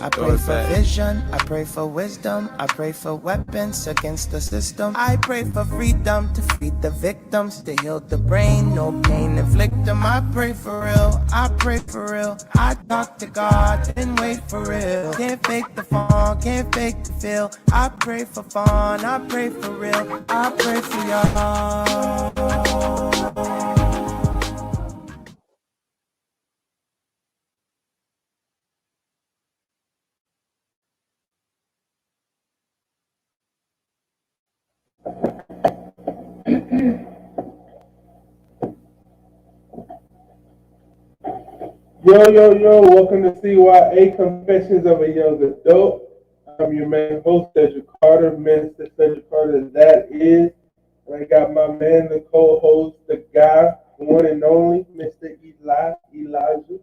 I pray for vision, I pray for wisdom, I pray for weapons against the system. I pray for freedom to free the victims, to heal the brain, no pain inflict them. I pray for real, I pray for real. I talk to God and wait for real. Can't fake the fun, can't fake the feel. I pray for fun, I pray for real. I pray for y'all. Yo, welcome to CYA Confessions of a Young Adult. I'm your main host, Cedric Carter, Minister Cedric Carter, that is. And I got my man, the co-host, the guy, the one and only, Mr. Elijah.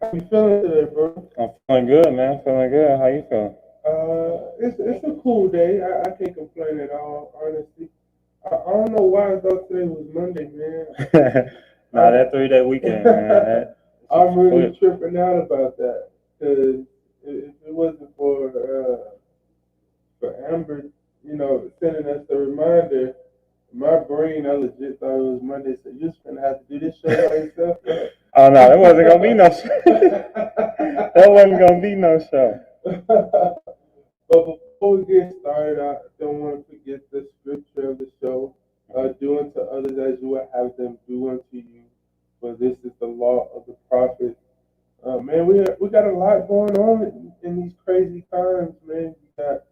How you feeling today, bro? I'm feeling good, man. Feeling good. How you feeling? It's a cool day. I can't complain at all, honestly. I don't know why I thought today was Monday, man. That 3-day weekend, man. I'm really tripping out about that because if it wasn't for Amber, sending us the reminder, my brain, I legit thought it was Monday. So you're just gonna have to do this show by yourself. Oh no, there wasn't gonna be no show. There wasn't gonna be no show. But before we get started, I don't want to forget the scripture of the show. Do unto others as you would have them do unto you. For this is the law of the prophets. Man, we got a lot going on in these crazy times, man. We got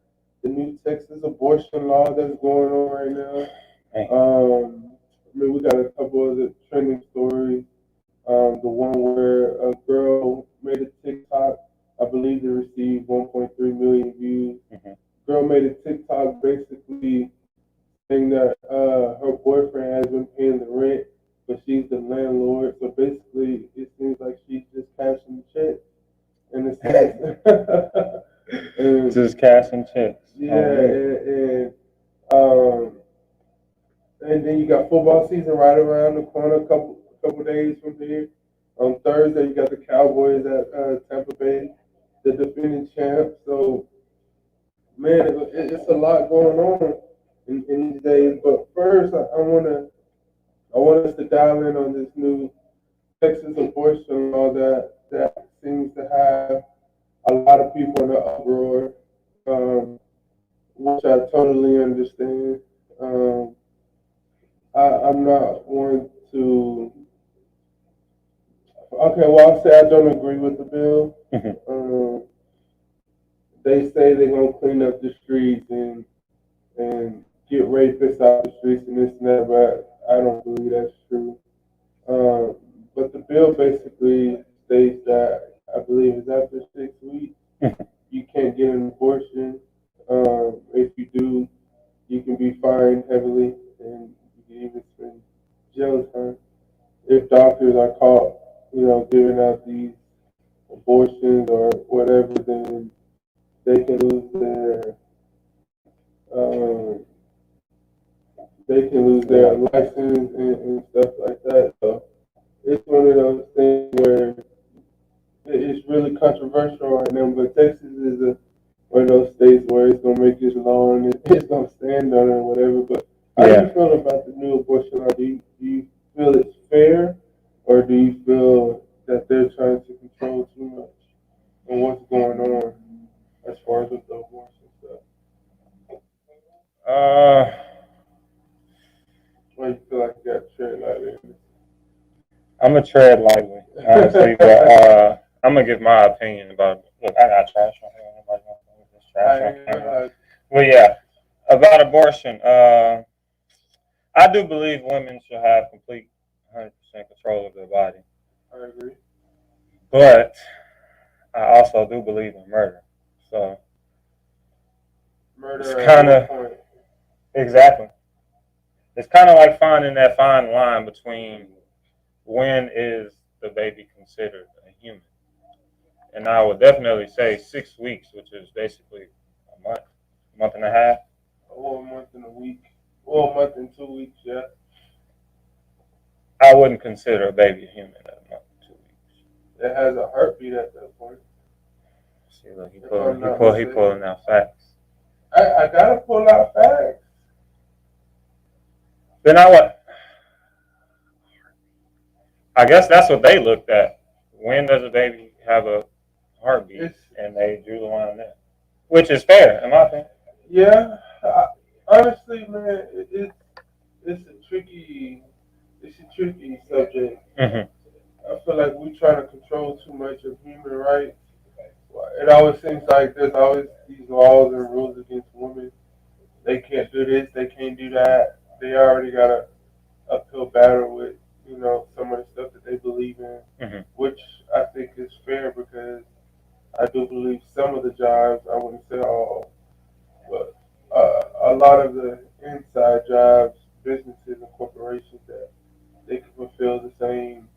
the new Texas abortion law that's going on right now. We got a couple of the trending stories. The one where a girl made a TikTok, I believe it received 1.3 million views. Mm-hmm. Girl made a TikTok basically saying that her boyfriend has been paying the rent, but she's the landlord. So basically, it seems like she's just cashing checks in a sense. Just cashing checks. Yeah, and then you got football season right around the corner, a couple days from here. On Thursday, you got the Cowboys at Tampa Bay, the defending champ. So, man, it's a lot going on in these days. But first, I want us to dial in on this new Texas abortion law that seems to have a lot of people in the uproar, which I totally understand. I'm not one to. Okay, well, I'll say I don't agree with the bill. They say they're gonna clean up the streets and get rapists out the streets and this and that, but I don't believe that's true. But the bill basically states that I believe it's after 6 weeks you can't get an abortion. If you do, you can be fined heavily and you can even spend jail time. If doctors are caught, giving out these abortions or whatever, then they can lose um, their license and stuff like that. So it's one of those things where it's really controversial right now. But Texas is one of those states where it's gonna make this law and it's gonna stand on it or whatever. But how do you feel about the new abortion law? Do you feel it's fair, or do you feel that they're trying to control too much on what's going on as far as with the abortion stuff? Why you feel like you got to tread lightly? I'm gonna tread lightly, honestly, but I'm gonna give my opinion about. Look, I got trash on here. Nobody knows this trash on camera. Well, yeah, about abortion. I do believe women should have complete 100% control of their body. I agree. But I also do believe in murder. So murder it's kind of exactly. It's kind of like finding that fine line between when is the baby considered a human. And I would definitely say 6 weeks, which is basically a month and a half. Or a month and a week. Or a month and 2 weeks, yeah. I wouldn't consider a baby a human at a month and 2 weeks. that has a heartbeat at that point. See, look, he If I'm not pulling out facts. I gotta pull out facts. Then I guess that's what they looked at. When does a baby have a heartbeat? And they drew the line there, which is fair, in my opinion. Yeah, honestly, man, it's a tricky subject. Mm-hmm. I feel like we try to control too much of human rights. It always seems like there's always these laws and rules against women. They can't do this, they can't do that. They already got a uphill battle with, some of the stuff that they believe in, Mm-hmm. which I think is fair because I do believe some of the jobs, I wouldn't say all, but a lot of the inside jobs, businesses and corporations that they can fulfill the same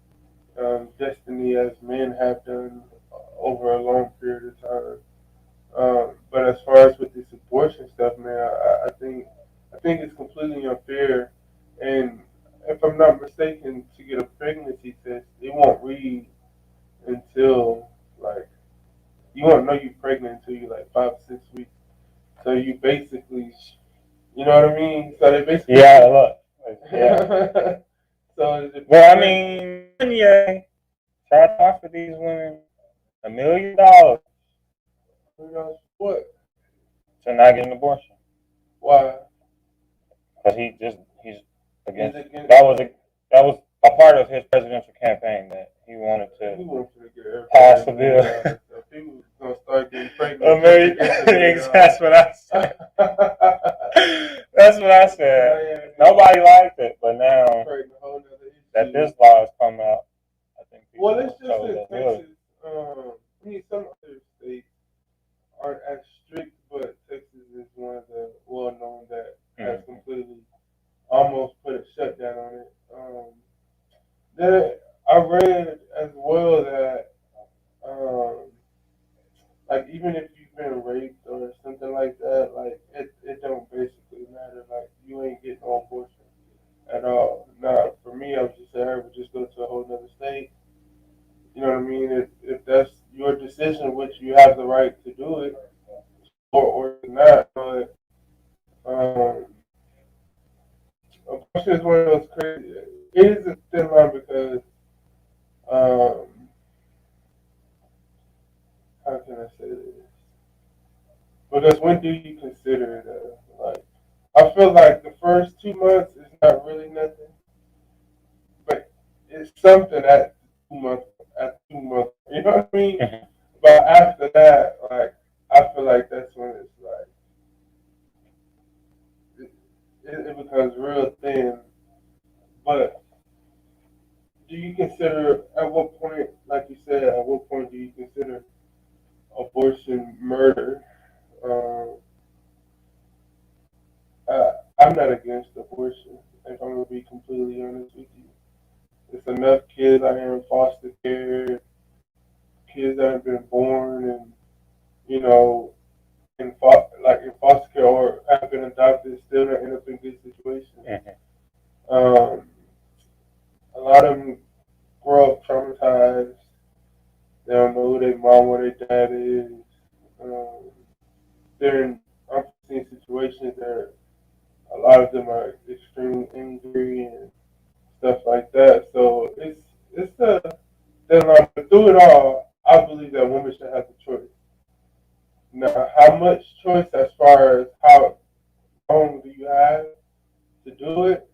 destiny as men have done over a long period of time. But as far as with this abortion stuff, man, I think it's completely unfair. And if I'm not mistaken, to get a pregnancy test, it won't read until like you won't know you're pregnant until you're like 5 or 6 weeks. So you basically, you know what I mean? So they basically Look. Yeah. So well, I mean, Kanye tried to offer these women $1 million what? to not get an abortion. Why? Because he's against. That was a part of his presidential campaign that he wanted to pass the bill. People gonna start getting pregnant. That's what I said. That's what I said. Nobody liked it, but now that this law has come out, I think people it's just in Texas. Some other states aren't as strict, but Texas is one of the well-known that has completely almost put a shutdown on it. Then I read as well that like even if you've been raped or something like that, like it don't basically matter. Like you ain't getting no abortion at all. Now for me, I would just say I would just go to a whole other state. You know what I mean? If that's your decision, which you have the right to do it, or not. But abortion is one of those crazy. It is a thin line because how can I say this? Because when do you consider it? Like, I feel like the first 2 months is not really nothing, but it's something at 2 months. You know what I mean? But after that, like, I feel like that's when it's like it becomes real thin. But do you consider at what point, like you said, at what point do you consider abortion murder? I'm not against abortion, if I'm going to be completely honest with you. There's enough kids out here in foster care, kids that have been born and, in foster care or have been adopted, still don't end up in good situations. A lot of them grow up traumatized. They don't know who their mom or their dad is. They're in unforeseen situations that a lot of them are extremely angry and stuff like that. So it's a deadline. But through it all, I believe that women should have the choice. Now, how much choice as far as how long do you have to do it?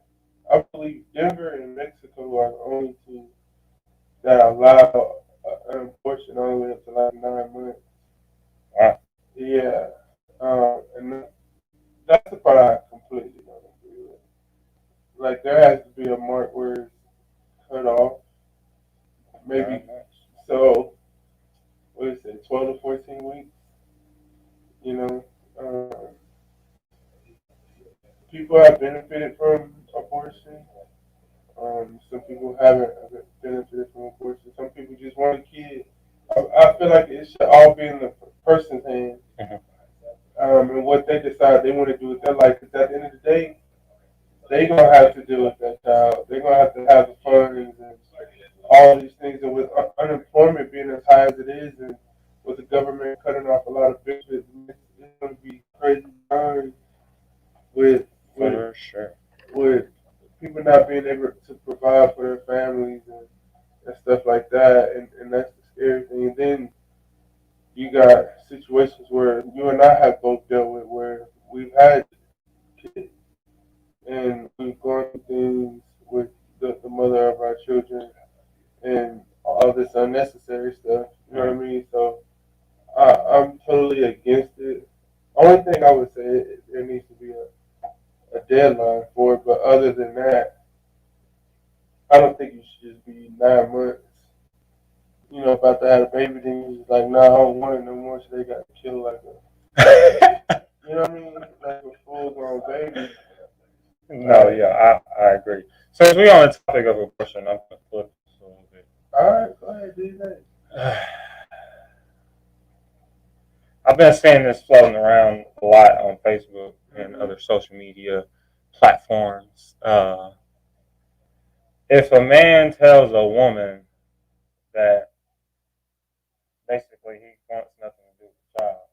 I believe Denver and Mexico are the only two that allow an abortion all the way up to like 9 months. Wow. Yeah. And that's the part I completely don't agree with. Like, there has to be a mark where it's cut off. Maybe, so, what is it, 12 to 14 weeks? People have benefited from abortion. Some people haven't benefited from abortion. Some people just want a kid. I feel like it should all be in the person's hands. And what they decide they want to do with their life. Because at the end of the day, they're going to have to deal with that child. They're going to have the funds and all these things, and with unemployment being as high as it is, and with the government cutting off a lot of benefits, it's going to be crazy times with with For sure. with people not being able to provide for their families and stuff like that, and that's the scary thing. And then you got situations where you and I have both dealt with where we've had kids and we've gone through things with the mother of our children and all this unnecessary stuff. You know what I mean? So I'm totally against it. Only thing I would say, there needs to be a deadline for it, but other than that, I don't think you should just be 9 months, about to have a baby, then you're just like, nah, I don't want it no more, so they got to kill like you know what I mean? Like a full grown baby. No, yeah, I agree. Since we're on the topic of abortion, I'm going to flip this a little bit. Alright, go ahead, do that. I've been seeing this floating around a lot on Facebook and other social media platforms. If a man tells a woman that basically he wants nothing to do with the child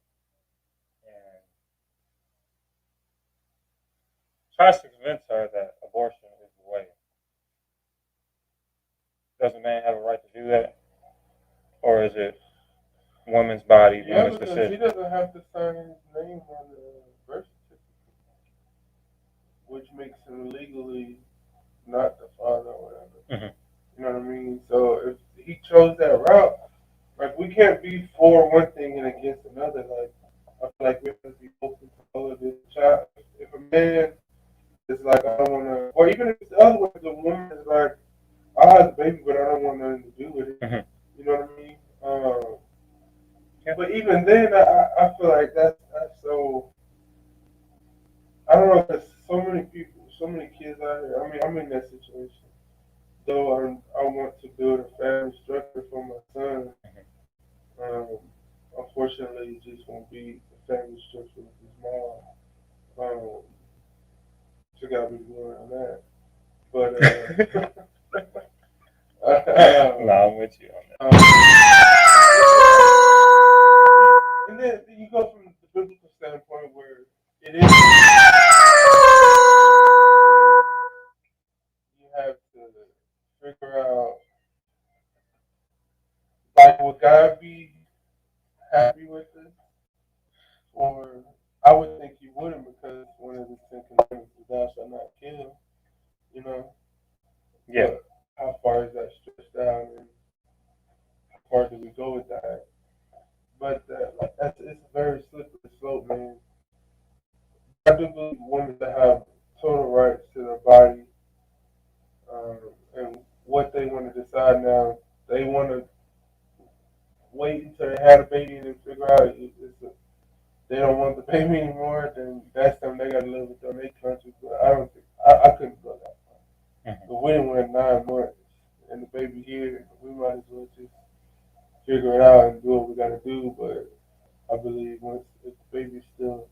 and tries to convince her that abortion is the way, does a man have a right to do that? Or is it woman's body, Yeah, woman's because decision? he doesn't have to sign his name on the birth certificate, which makes him legally not the father or whatever. Mm-hmm. You know what I mean? So if he chose that route, like we can't be for one thing and against another. Like I feel like we have to be open to all of this. Child, if a man is like, I don't want to, or even if it's the other way, the woman is like, I'll have the baby, but I don't want nothing to do with it. Mm-hmm. You know what I mean? Yeah. But even then, I feel like that's so. I don't know. There's so many people, so many kids out here. I mean, I'm in that situation. Though I want to build a family structure for my son. Um, Unfortunately, it just won't be the family structure with his mom. So gotta be doing on that. But No, I'm with you on that. And then you go from the biblical standpoint where it is you have to figure out, like, will God be happy with it? Or I would think he wouldn't, because one of the 10 Commandments is thou shalt not kill. You know. Yeah. But how far is that stretched out, and how far do we go with that? But it's a very slippery slope, man. I do believe women to have total rights to their body, and what they want to decide now. They want to wait until they had a baby and then figure out they don't want the baby anymore. Then that's something they got to live with on their country. But I don't think I couldn't go that far. Mm-hmm. But we didn't went 9 months and the baby here. We might as well just figure it out and do what we got to do. But I believe if the baby's still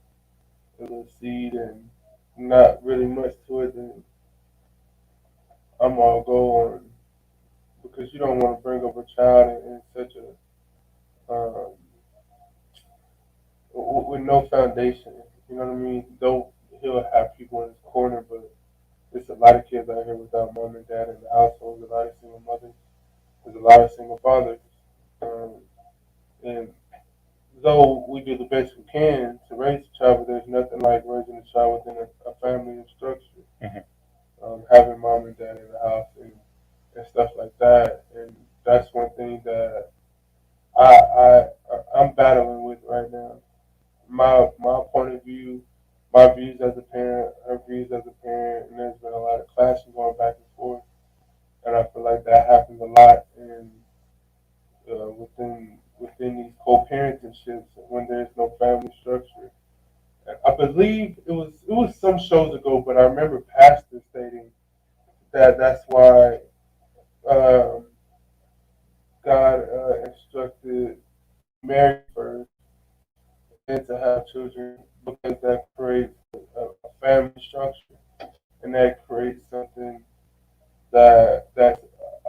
a little seed and not really much to it, then I'm all go on, because you don't want to bring up a child in such a with no foundation. You know what I mean? Though he'll have people in his corner, but there's a lot of kids out here without mom and dad in the household. There's a lot of single mothers. There's a lot of single fathers. And though we do the best we can to raise a child, but there's nothing like raising a child within a family and structure. Mm-hmm. Having mom and dad in the house and stuff like that. And that's one thing that I'm battling with right now. My point of view, my views as a parent, her views as a parent, and there's been a lot of clashing going back and forth. And I feel like that happens a lot within these co-parenting when there's no family structure. And I believe it was some shows ago, but I remember Pastor stating that that's why God instructed marry first and to have children, because that creates a family structure, and that creates something that's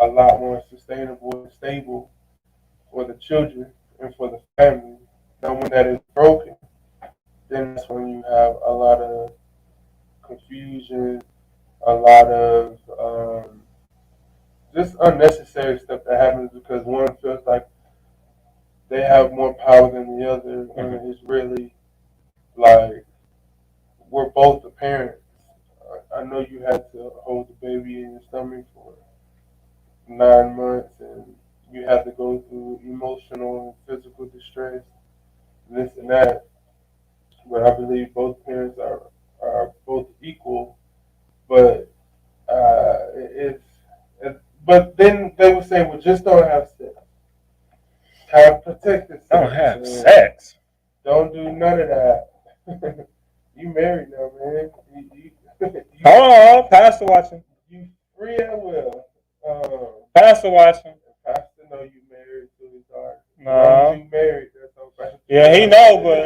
a lot more sustainable. then that's when you have a lot of confusion, a lot of just unnecessary stuff that happens because one feels like they have more power than the other, when it's really like we're both the parents. I know you had to hold the baby in your stomach for 9 months, and you had to go through emotional and physical distress, this and that. But I believe both parents are both equal. But but then they would say, well, just don't have sex. Have protected sex. Don't have sex. Don't do none of that. You married now, man. Hold on, Pastor watching. You free at will. Pastor watching. Pastor know you married to his daughter. No. You married. That's okay. Yeah, he know, but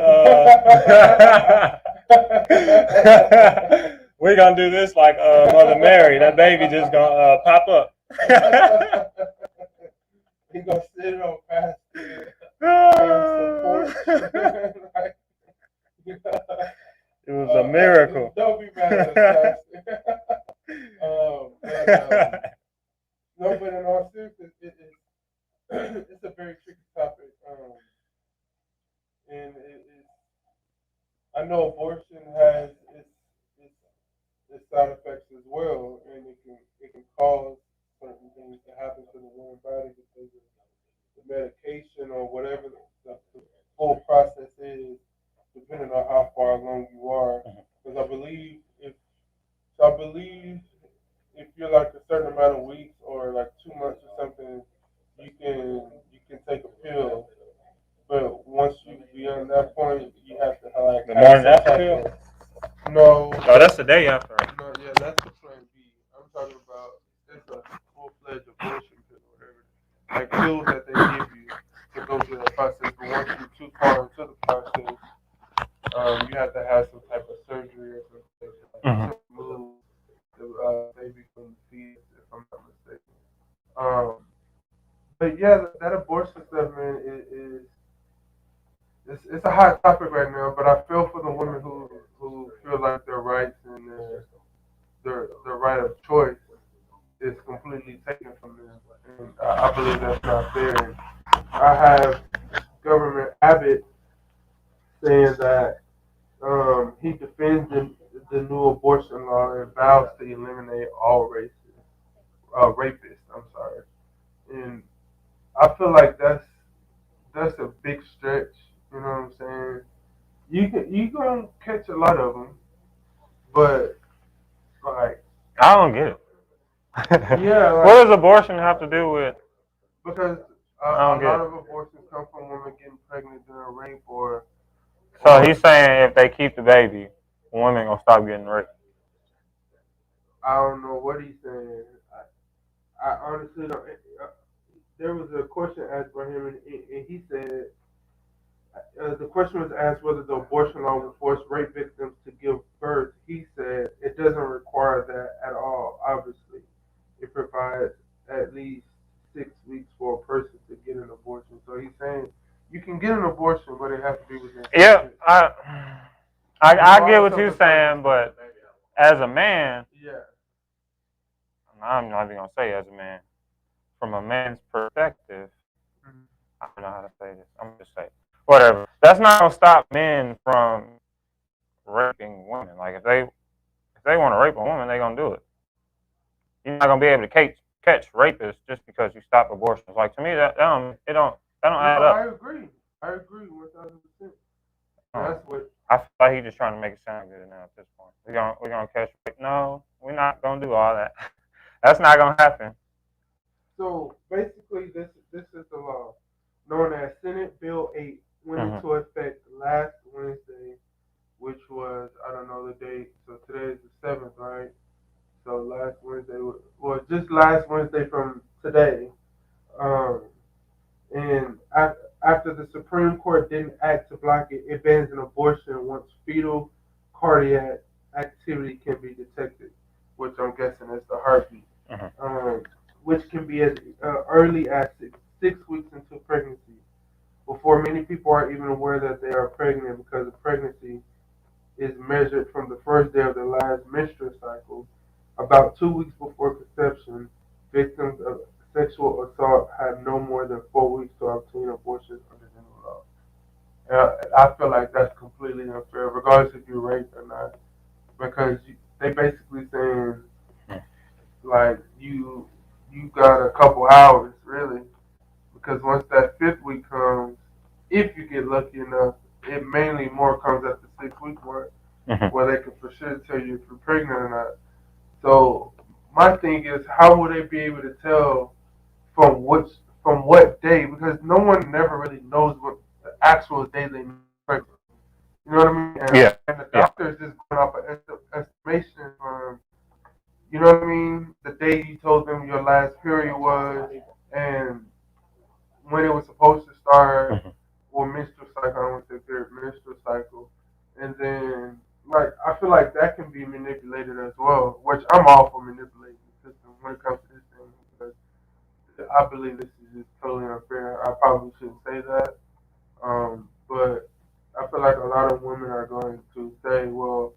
we're gonna do this like Mother Mary. That baby just gonna pop up. He gonna sit on Pastor. It was a miracle. Don't be mad at us, Pastor. No, but in all seriousness, it's a very tricky topic. And I know abortion has its side effects as well, and it can cause certain things to happen to the woman's body because of the medication or whatever the full process is, depending on how far along you are. Because I believe if you're like a certain amount of weeks or like 2 months or something, you can take a pill. But once you beyond that point, you have to like The morning after pill? No. Oh, that's the day after. No, yeah, that's the plan B. I'm talking about it's a full-fledged abortion pill or whatever. Like pills that they give you to go through that process. But once you're too far into the process, you have to have some type of surgery or something to remove the baby from the fetus, if I'm not mistaken. But yeah, that abortion stuff, man, it's a hot topic right now. But I feel for the women who feel like their rights and their right of choice is completely taken from them, and I believe that's not fair. And I have Governor Abbott saying that he defends the new abortion law and vows to eliminate all rapists. I'm sorry, and I feel like that's a big stretch. You know what I'm saying? You gonna catch a lot of them, but like I don't get it. Yeah, like, what does abortion have to do with? Because a lot of abortions come from women getting pregnant during rape or. So he's saying if they keep the baby, women gonna stop getting raped. I don't know what he's saying. I honestly don't. There was a question asked by him, and he said the question was asked whether the abortion law would force rape victims to give birth. He said it doesn't require that at all. Obviously, it provides at least 6 weeks for a person to get an abortion. So he's saying you can get an abortion, but it has to be within. Yeah, I get what you're saying, but as a man, yeah, I'm not even gonna say as a man. From a man's perspective, I don't know how to say this. I'm gonna just say whatever. That's not gonna stop men from raping women. Like if they want to rape a woman, they're gonna do it. You're not gonna be able to catch rapists just because you stop abortions. Like to me, that don't add up. I agree 1,000%. That's what I feel like he's just trying to make it sound good now at this point. We're gonna catch rape. No, we're not gonna do all that. That's not gonna happen. So basically, this is the law known as Senate Bill 8 went into effect last Wednesday, which was, I don't know the date. So today is the 7th, right? So last Wednesday, well, just last Wednesday from today. And after the Supreme Court didn't act to block it, it bans an abortion once fetal cardiac activity can be detected, which I'm guessing is the heartbeat, which can be as early as 6 weeks into pregnancy, before many people are even aware that they are pregnant, because a pregnancy is measured from the first day of the last menstrual cycle. About 2 weeks before conception, victims of sexual assault have no more than 4 weeks to obtain abortions under the new law. I feel like that's completely unfair, regardless if you're raped or not, because they basically saying like you got a couple hours really, because once that fifth week comes, if you get lucky enough, it mainly more comes at the 6 week mark, where they can for sure tell you if you're pregnant or not. So my thing is, how will they be able to tell from what day? Because no one never really knows what the actual day they are pregnant. You know what I mean? Yeah. And the doctor is just going off an estimation from, you know what I mean, the day you told them your last period was, and when it was supposed to start, or menstrual cycle. I don't want to say period, menstrual cycle, and then like I feel like that can be manipulated as well, which I'm all for manipulating the system when it comes to this thing, because I believe this is just totally unfair. I probably shouldn't say that, but I feel like a lot of women are going to say, well,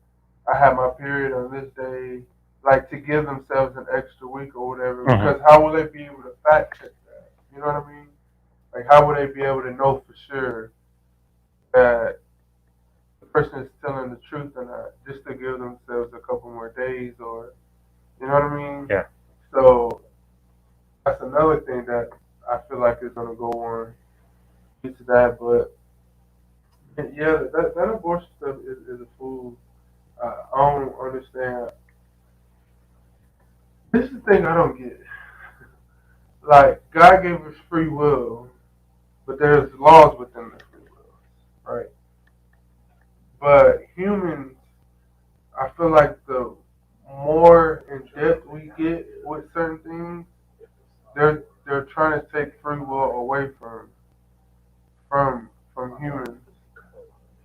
I had my period on this day, like to give themselves an extra week or whatever, because how will they be able to fact check that? You know what I mean? Like, how would they be able to know for sure that the person is telling the truth or not, just to give themselves a couple more days, or, you know what I mean? Yeah. So that's another thing that I feel like is going to go on due to that. But yeah, that abortion stuff is a fool. I don't understand. This is the thing I don't get. Like, God gave us free will, but there's laws within the free will, right? But humans, I feel like the more in depth we get with certain things, they're trying to take free will away from humans.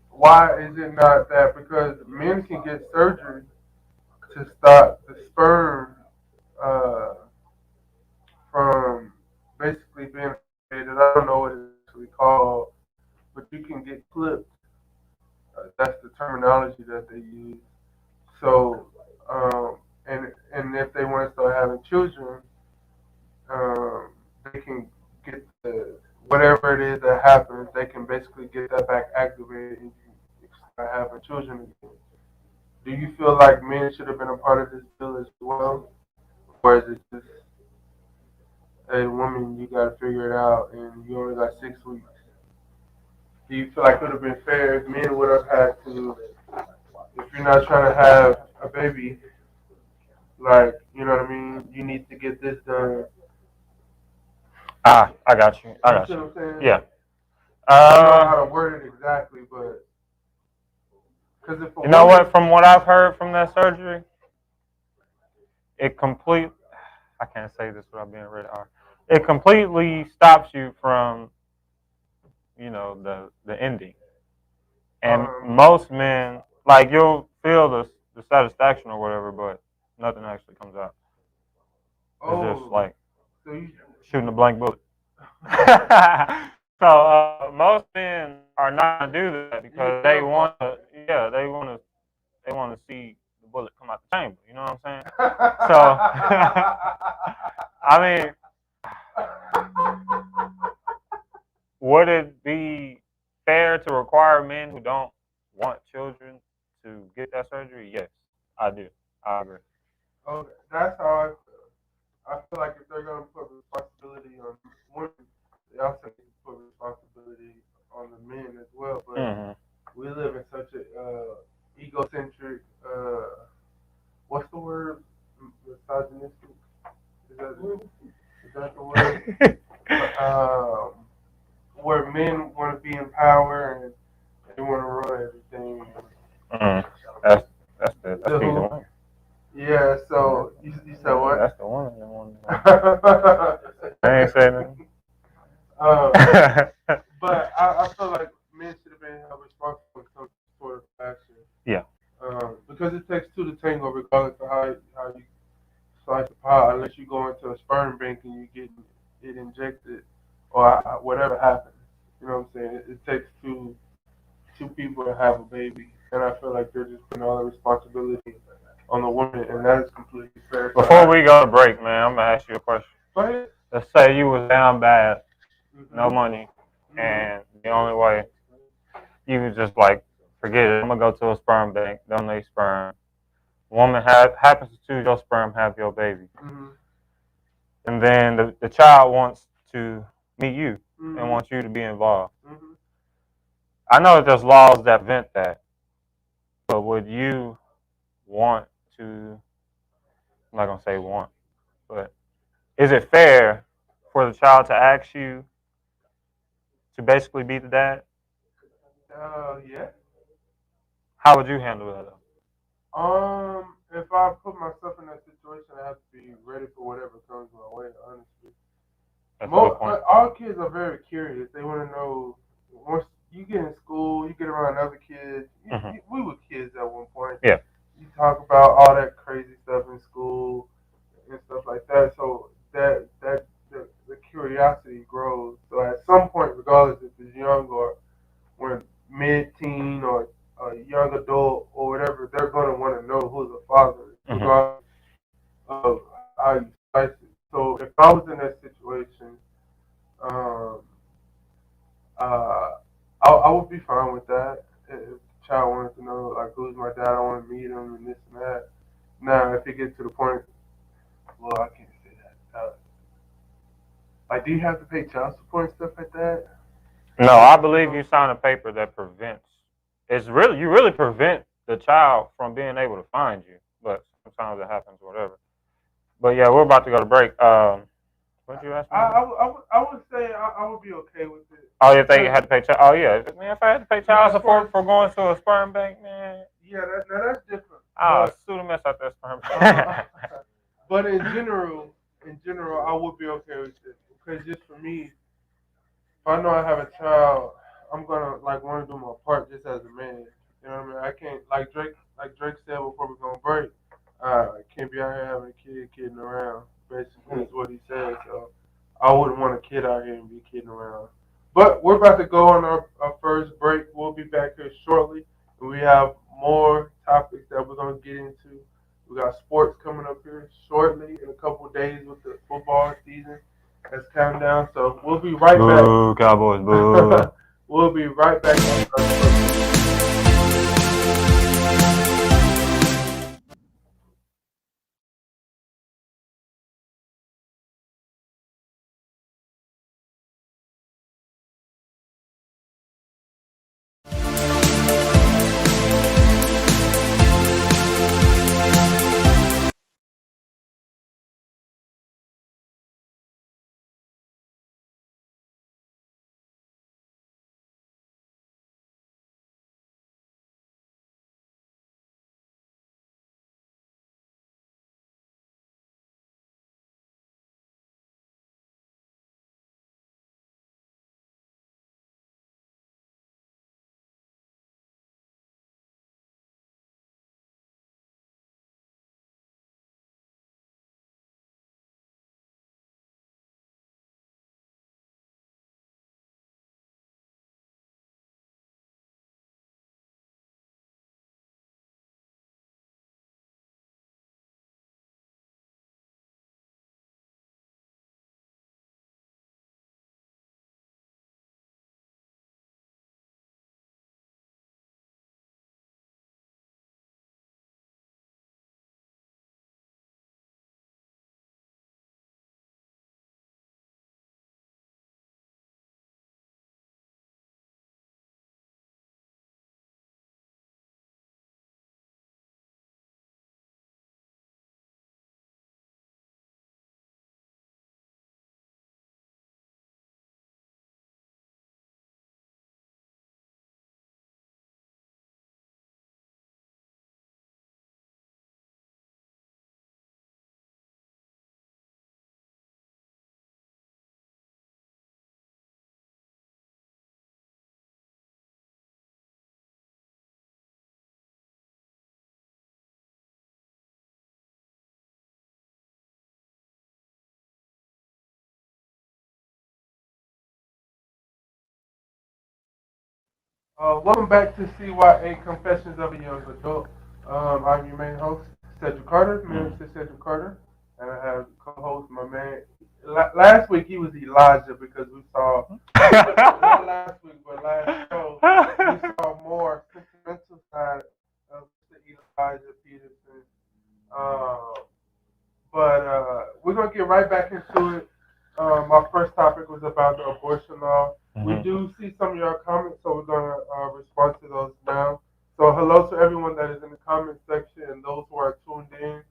Why is it not that? Because men can get surgery to stop the sperm uh, from basically being activated. I don't know what it's actually called, but you can get clipped. That's the terminology that they use. So, and if they want to start having children, they can get whatever it is that happens. They can basically get that back activated and you start having children again. Do you feel like men should have been a part of this bill as well, or is it just a woman, you got to figure it out, and you only got 6 weeks? Do you feel like it would have been fair if men would have had to, if you're not trying to have a baby, like, you know what I mean, you need to get this done. I got you. I got You see you. what I'm saying? Yeah. I don't know how to word it exactly, but because if you know what? From what I've heard from that surgery, it complete. I can't say this without being rated R. It completely stops you from, the ending. And most men, like, you'll feel the satisfaction or whatever, but nothing actually comes out. It's just like shooting a blank bullet. So most men are not gonna do that because they want to. Yeah, they want to see the bullet come out the chamber. You know what I'm saying? So, I mean, would it be fair to require men who don't want children to get that surgery? Yes, I do. I agree. Okay, that's how I feel. I feel like if they're going to put responsibility on women, they also need to put responsibility on the men as well. But we live in such a egocentric, what's the word? Misogynistic? Is that the word? Where men want to be in power and they want to run everything. That's the one. Yeah, so you said what? That's the one. I ain't saying nothing. But I feel like men should have been held responsible in some sort of fashion. Yeah. Because it takes two to tango, regardless of how you slice the pie. Unless you go into a sperm bank and you get it injected, or whatever happens. You know what I'm saying? It takes two people to have a baby. and I feel like they're just putting all the responsibility on the woman, and that is completely fair. Before we go to break, man, I'm gonna ask you a question. Go ahead. Let's say you was down bad, no Mhm. money, and the only way you was just like, forget it. I'm gonna go to a sperm bank, donate sperm. Woman happens to choose your sperm, have your baby, Mhm. and then the child wants to meet you and Mhm. wants you to be involved. Mhm. I know that there's laws that prevent that, but would you want to? I'm not gonna say want, but is it fair for the child to ask you to basically be the dad? Yeah. How would you handle that? If I put myself in that situation, I have to be ready for whatever comes my way. Honestly, That's a good point. all kids are very curious. They want to know. Once you get in school, you get around other kids. We were kids at one point. Yeah. You talk about all that crazy stuff in school and stuff like that. So the curiosity grows. So at some point, regardless if it's young or when mid-teen or a young adult or whatever, they're going to want to know who the father is, regardless of how you slice it. So if I was in that situation, um, uh, I would be fine with that. If the child wanted to know, like, who's my dad, I want to meet him and this and that. Now, if it gets to the point, well, I can't say that. Like, do you have to pay child support and stuff like that? No, I believe you sign a paper that prevents. You really prevent the child from being able to find you, but sometimes it happens, whatever. But yeah, we're about to go to break. What you ask me? I would say I would be okay with it. Oh, if they had to pay child. Oh yeah, man. If I had to pay child As far support as- for going to a sperm bank, man, Yeah, that's different. I'll sue the mess out that sperm bank. But in general, I would be okay with it because just for me, if I know I have a child, I'm gonna like want to do my part just as a man. You know what I mean? I can't like Drake said before we gonna break. I can't be out here having a kid kidding around. Basically, is what he said. So I wouldn't want a kid out here and be kidding around. But we're about to go on our first break. We'll be back here shortly, and we have more topics that we're gonna get into. We got sports coming up here shortly in a couple of days with the football season that's counting down. So we'll be right back. Boo, Cowboys, boo. We'll be right back. Welcome back to CYA Confessions of a Young Adult. I'm your main host, Cedric Carter, Minister Cedric Carter, and I have co-host my man. Last week he was Elijah because we saw not last week but last show we saw more sentimental side of Mr. Elijah Peterson. Uh, but we're gonna get right back into it. My first topic was about the abortion law. We do see some of your comments, so we're gonna respond to those now. So hello to everyone that is in the comment section and those who are tuned in.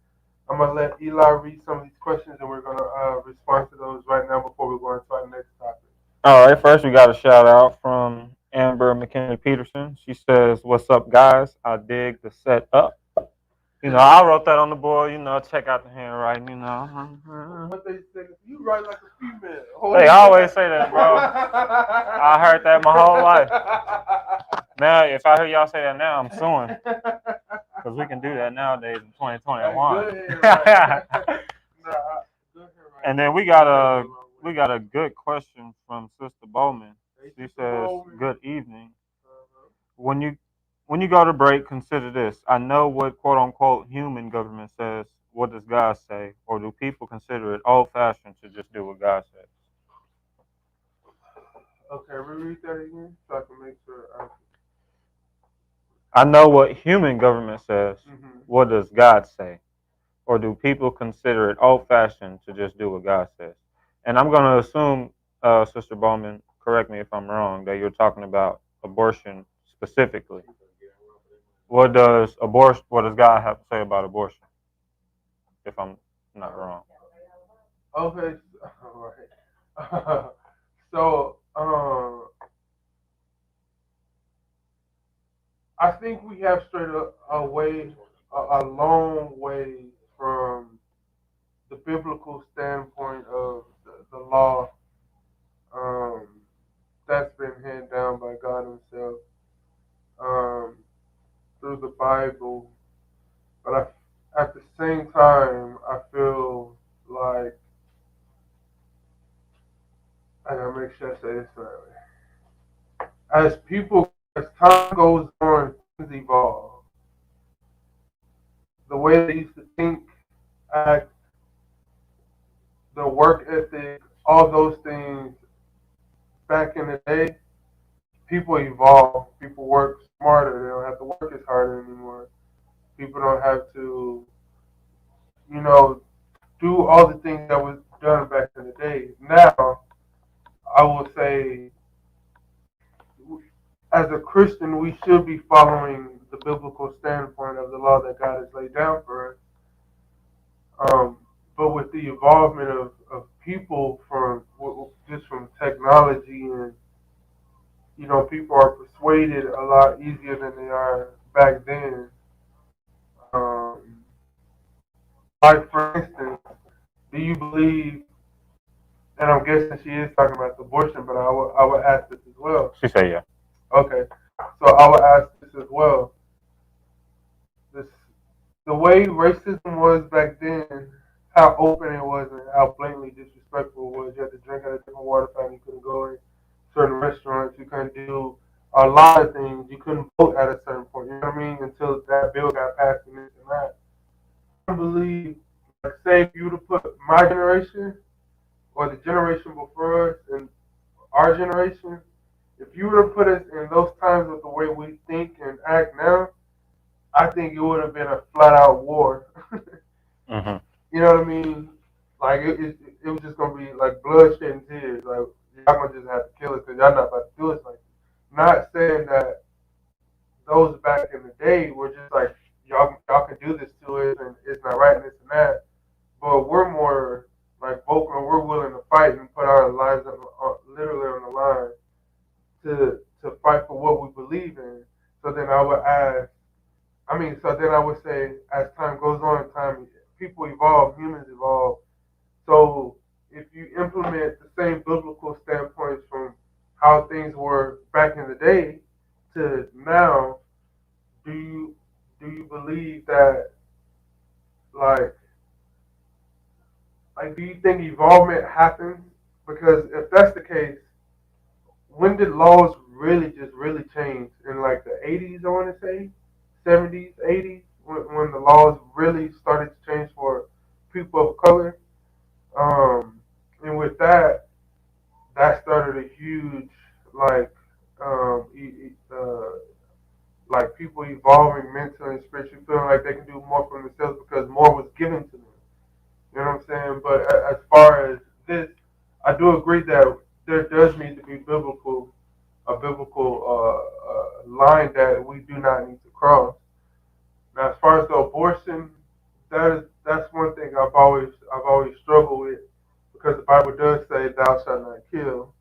I'm gonna let Eli read some of these questions, and we're gonna respond to those right now before we go into our next topic. All right, first we got a shout out from Amber McKinney Peterson. She says, "What's up, guys? I dig the setup." You know, I wrote that on the board. You know, check out the handwriting. You know, What they say? You write like a female. they always say that, bro. I heard that my whole life. Now, if I hear y'all say that now, I'm suing because we can do that nowadays in 2021. And then we got a good question from Sister Bowman. She says, "Good evening. When you go to break, consider this. I know what quote unquote human government says. What does God say? Or do people consider it old fashioned to just do what God says?" Okay, reread that again so I can make sure. I know what human government says. Mm-hmm. What does God say? Or do people consider it old fashioned to just do what God says? And I'm going to assume, Sister Bowman, correct me if I'm wrong, that you're talking about abortion specifically. What does God have to say about abortion? If I'm not wrong. Okay, all right. So, I think we have strayed a long way from the biblical standpoint of the law that's been handed down by God Himself through the Bible. But at the same time, I feel like I gotta make sure I say this right. As time goes on, things evolve. The way they used to think, act, the work ethic, all those things back in the day, people evolve. People work smarter. They don't have to work as hard anymore. People don't have to, you know, do all the things that was done back in the day. Now, I will say, as a Christian, we should be following the biblical standpoint of the law that God has laid down for us. But with the involvement of people from technology and people are persuaded a lot easier than they are back then. Um, like for instance, do you believe? And I'm guessing she is talking about abortion, but I would ask this as well. She said, "Yeah." Okay, so I would ask this as well. This the way racism was back then, how open it was and how blatantly disrespectful it was. You had to drink out of a different water fountain. You couldn't go in certain restaurants. You couldn't do a lot of things. You couldn't vote at a certain point. You know what I mean? Until that bill got passed and this and that. I believe, like, say if you would have put my generation or the generation before us and our generation, if you would have put us in those times with the way we think and act now, I think it would have been a flat out war. Mm-hmm. You know what I mean? Like it was just gonna be like bloodshed and tears. Like y'all gonna just have to kill us because y'all not about to do us like. Not saying that those back in the day were just like y'all can do this to us and it's not right and this and that. But we're more like vocal and we're willing to fight and put our lives literally on the line to fight for what we believe in. So then I would ask. So then I would say, as time goes on, people evolve, humans evolve. So if you implement the same biblical standpoints from how things were back in the day to now, do you believe that like do you think evolvement happens? Because if that's the case, when did laws really change? In like the 80s, I want to say, 70s, 80s, when the laws really started to change for people of color. And with that, that started a huge like like people evolving mentally and spiritually, feeling like they can do more for themselves because more was given to them. You know what I'm saying? But as far as this, I do agree that there does need to be a biblical line that we do not need to cross. Now, as far as the abortion, that's one thing I've always struggled with because the Bible does say thou shalt not kill,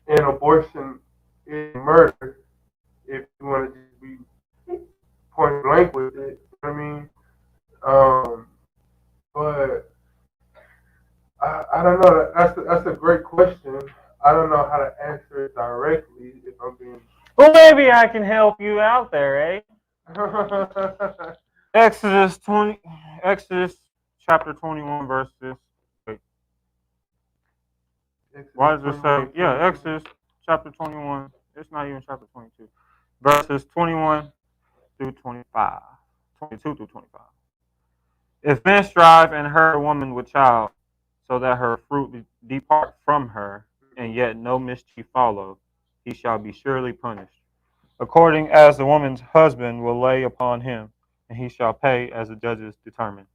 and abortion is murder. If you want to just be point blank with it, you know what I mean. But I don't know. That's a great question. I don't know how to answer it directly. If I'm being Well, maybe I can help you out there, eh? Exodus chapter 21 verses. Wait, why does it say? Yeah, Exodus chapter 21. It's not even chapter 22. Verses 21 through 25. 22 through 25. If men strive and hurt a woman with child, so that her fruit depart from her, and yet no mischief follow, he shall be surely punished, according as the woman's husband will lay upon him, and he shall pay as the judges determine.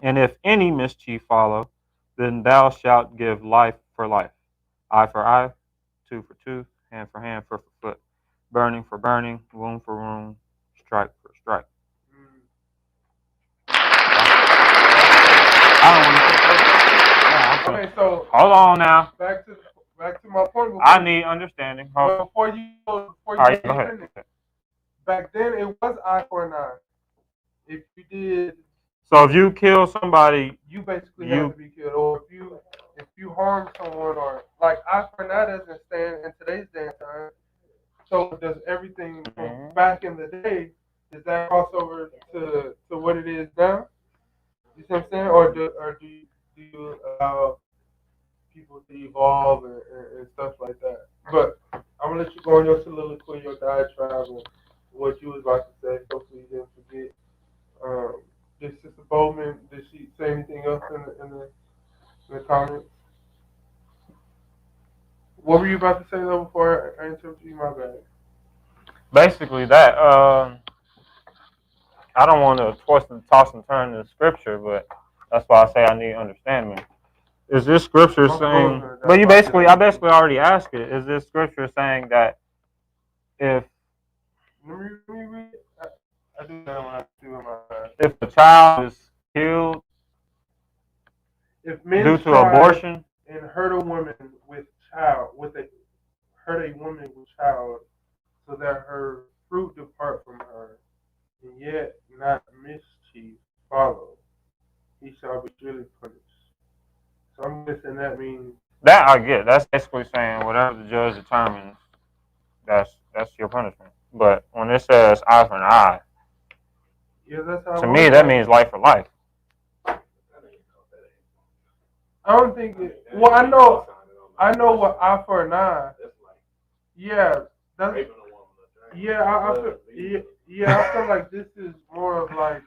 And if any mischief follow, then thou shalt give life for life, eye for eye, tooth for tooth, hand for hand, foot for foot, burning for burning, wound for wound, strike for strike. I don't want to. Okay, so hold on now. back to my point. I need understanding. Before you go ahead. Back then it was eye for an eye. If you did, so if you kill somebody, you basically have to be killed. Or if you harm someone, or like eye for an eye doesn't stand in today's day and time. So does everything from back in the day? Does that cross over to what it is now? You see what I'm saying? Or do you allow people to evolve and stuff like that? But I'm gonna let you go on your soliloquy, your diatribe, and what you was about to say. Hopefully you didn't forget. Did Sister Bowman, did she say anything else in the comments? What were you about to say though before I interrupted you? My bad. Basically that. I don't want to toss and turn in the scripture, but that's why I say I need understanding. Is this scripture saying? But I basically already asked it. Is this scripture saying that if if a child is killed due to abortion and hurt a woman with child, hurt a woman with child, so that her fruit depart from her, and yet not mischief follow, he shall be surely punished. So I'm guessing that means that I get. That's basically saying whatever the judge determines, that's your punishment. But when it says eye for an eye, yeah, that's how to me that means life for life. I don't think it. Well, I know what eye for an eye. Yeah, that's. Yeah, I feel like this is more of like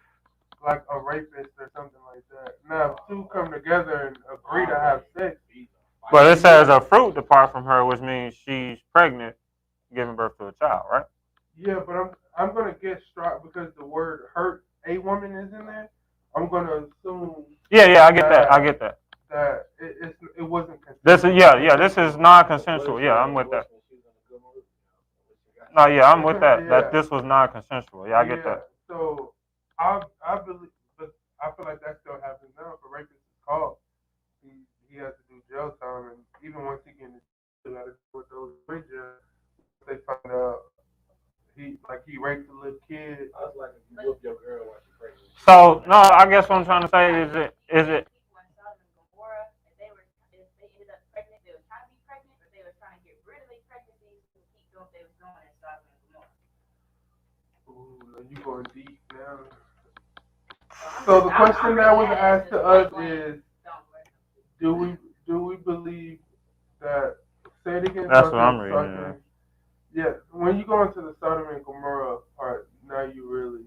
a rapist or something like that. Now, if two come together and agree to have sex. But it says a fruit depart from her, which means she's pregnant, giving birth to a child, right? Yeah, but I'm gonna guess straight because the word hurt a woman is in there. I'm gonna assume. Yeah, I get that. I get that. That it wasn't consensual. This is non-consensual. Yeah, I'm with that. No, yeah, I'm with that. That this was non-consensual. Yeah, I get that. So I believe, but I feel like that still happens now. If a rapist is caught, he has to do jail time, and even once he gets into with those bridges, they find out he raped a little kid. I was like, if you whip your girl while she's pregnant. So no, I guess what I'm trying to say is it. You going deep now. So the question that was asked to us is, do we believe that Say it again. That's what I'm reading. Yeah, when you go into the Sodom and Gomorrah part, now you really.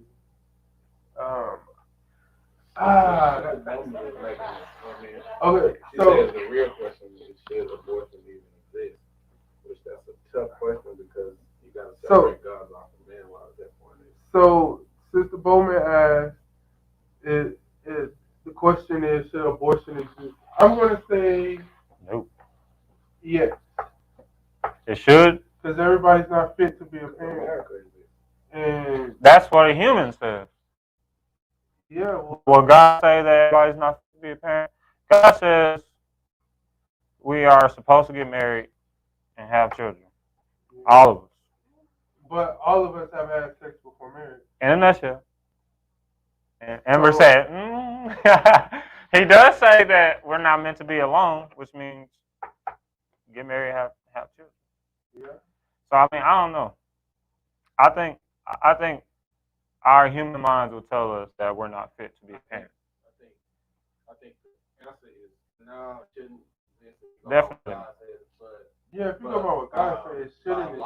Okay, so the real question is, should abortion even exist? Which that's a tough question because you got to separate God off of man while at that point is. So, Sister Bowman asked, the question is, should abortion exist? I'm going to say Nope. yes. It should. Because everybody's not fit to be a parent. And that's what a human says. Yeah. Will God say that everybody's not fit to be a parent? God says we are supposed to get married and have children. All of us. But all of us have had sex before marriage. In a nutshell. And Amber said, he does say that we're not meant to be alone, which means get married and have children. Yeah. So I mean, I don't know. I think our human minds will tell us that we're not fit to be parents. I think the answer is no, it shouldn't. Definitely. Yeah, if you go by what God says, it shouldn't exist.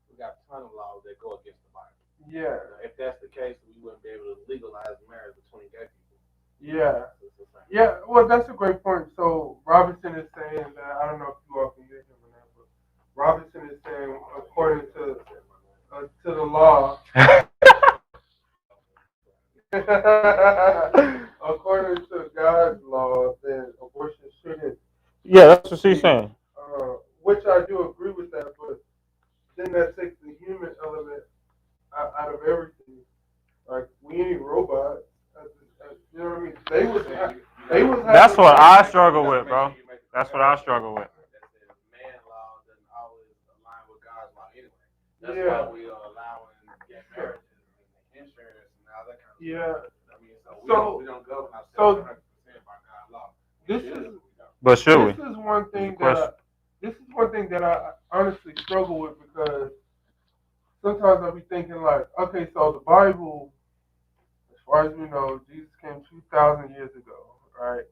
We got a ton of laws that go against the Bible. Yeah. If that's the case, we wouldn't be able to legalize marriage between gay people. Yeah. Yeah, well, that's a great point. So Robinson is saying that, I don't know if you all can hear him or not, but Robinson is saying, according to the law, according to God's law, then abortion shouldn't. Yeah, that's what she's saying. Which I do agree with that, but then that takes the human element out of everything. Like, we ain't robots. You know what I mean? They was that's what I struggle with, bro. That's what I struggle with. Man law doesn't always align with God's law anyway. That's why we are allowing gay marriages and insurance and all that kind of stuff. I mean, so we don't govern ourselves 100% by God's law. But should we? This is one thing that I honestly struggle with, because sometimes I'll be thinking like, okay, so the Bible, as far as we know, Jesus came 2,000 years ago, right?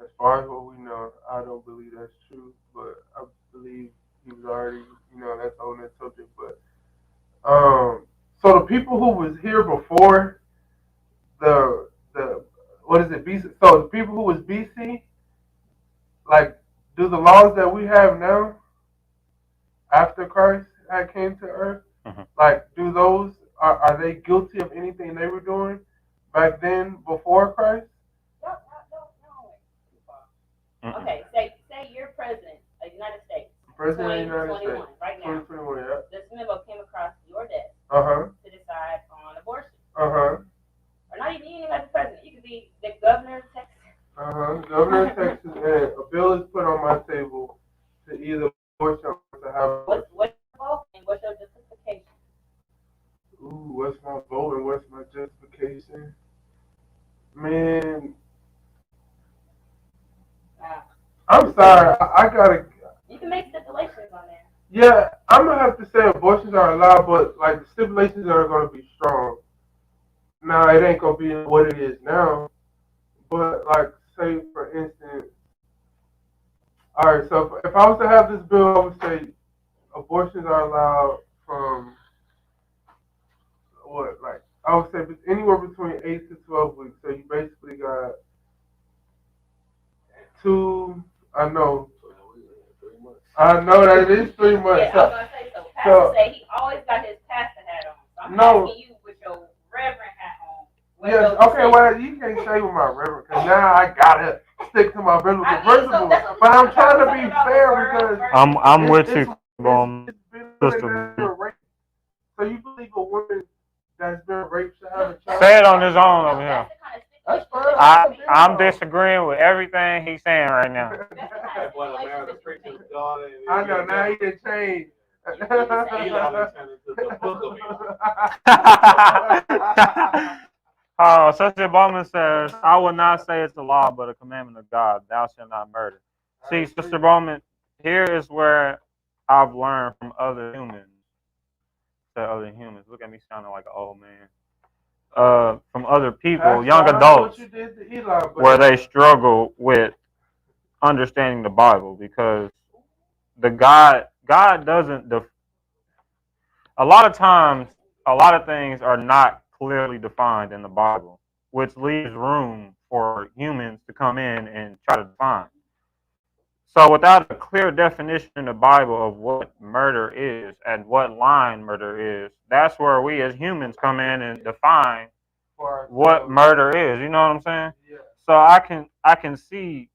As far as what we know, I don't believe that's true, but I believe he was already, that's on that subject. But so the people who was here before the what is it, BC? So the people who was BC, like, do the laws that we have now after Christ had came to earth, like, do those, are they guilty of anything they were doing back then before Christ? No. Okay, say you're president of the United States. President of the United States. Right now. 2021, yeah. This memo came across your desk to decide on abortion. Or not even as the president. You could be the governor of Texas. Governor of Texas, and a bill is put on my table to either abortion or to have. What's your vote and what's your justification? Ooh, what's my vote and what's my justification? Man, I'm sorry. I gotta. You can make stipulations on there. Yeah, I'm gonna have to say abortions are allowed, but like the stipulations are gonna be strong. Now it ain't gonna be what it is now, but like, say for instance, all right. So if I was to have this bill, I would say abortions are allowed from what, like, I would say anywhere between 8 to 12 weeks. So you basically got 2. I know that it is 3 months. Yeah, I was gonna say so. Pastor say he always got his pastor hat on. So I'm asking you with your reverend hat on. Yes, okay, well, you can't say with my reverend, because now I gotta stick to my biblical principles. But I'm trying to be fair, because I'm with you, sister. So you believe a woman that's been raped should have a child? Say it on his own over here. That's fine. I'm disagreeing with everything he's saying right now. I know, now he done changed. Sister Bowman says, I will not say it's the law, but a commandment of God. Thou shalt not murder. See, Sister Bowman, here is where I've learned from other humans. Look at me sounding like an old man. From other people, young adults, where they struggle with understanding the Bible, because God doesn't. A lot of times, a lot of things are not clearly defined in the Bible, which leaves room for humans to come in and try to define. So without a clear definition in the Bible of what murder is and what line murder is, that's where we as humans come in and define what murder is. You know what I'm saying? Yeah. So I can see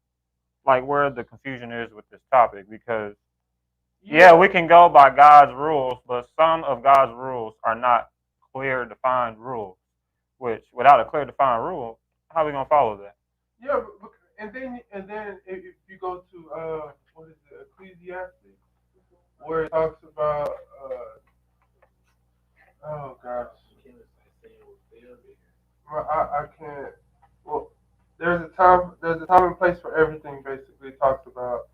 like where the confusion is with this topic because yeah, we can go by God's rules, but some of God's rules are not clear defined rules. Which without a clear defined rule, how are we gonna follow that? Yeah, and then if you go to what is it, Ecclesiastes, where it talks about oh gosh, I can't. Well, there's a time and place for everything. Basically, it talks about